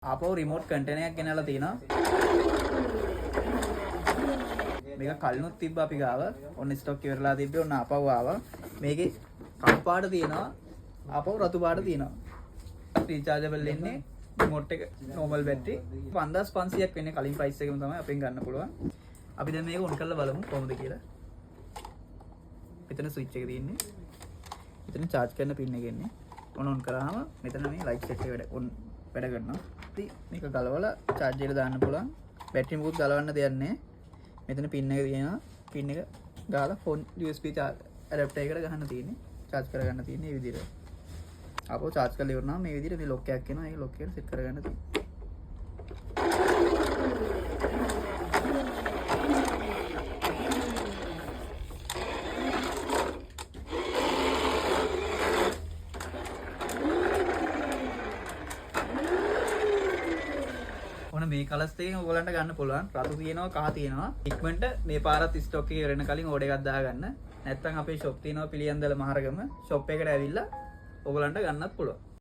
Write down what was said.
ආපහු remote container එකක් ගෙනල්ලා තිනවා. මේක කලිනුත් තිබ්බා අපි ගාව. ඔන්න ස්ටොක් ඉවරලා තිබ්බේ. ඔන්න ආපහු ආවා. මේකේ කළු පාට තියෙනවා. ආපහු රතු පාට තියෙනවා. රීචාර්ජබල් ඉන්නේ. රිමෝට් එක normal battery 5500ක් වෙන්නේ කලින් price එකෙම තමයි අපෙන් ගන්න පුළුවන්. අපි දැන් මේක ඔන් කරලා බලමු කොහොමද කියලා. මෙතන switch එක තියෙන්නේ. මෙතන charge කරන pin එක එන්නේ. ඔන් කරාම මෙතන මේ light set එක වැඩ කරනවා. ඉතින් මේක ගලවලා charge එකට දාන්න පුළුවන්. බැටරි මුකුත් ගලවන්න දෙයක් නැහැ. මෙතන pin එක තියෙනවා. pin එක දාලා phone USB charge adapter එකකට ගහන්න තියෙන්නේ. charge කරගන්න තියෙන්නේ මේ විදිහට. ආපහු charge කරලා ඉවරනම මේ විදිහට මේ lock එකක් එනවා. ඒ lock එකට set කරගන්න තියෙන්නේ. මේ කලස් දෙකෙන් ඔයගලන්ට ගන්න පුළුවන්. රතු තියෙනවා, කහ තියෙනවා. ඉක්මනට මේ පාරත් ස්ටොක් එකේ ඉවරන කලින් ඕඩර් එකක් දාගන්න. නැත්නම් අපේ shop තියෙනවා පිළියන්දල මහරගම. shop එකට ඇවිල්ලා ඔයගලන්ට ගන්නත් පුළුවන්.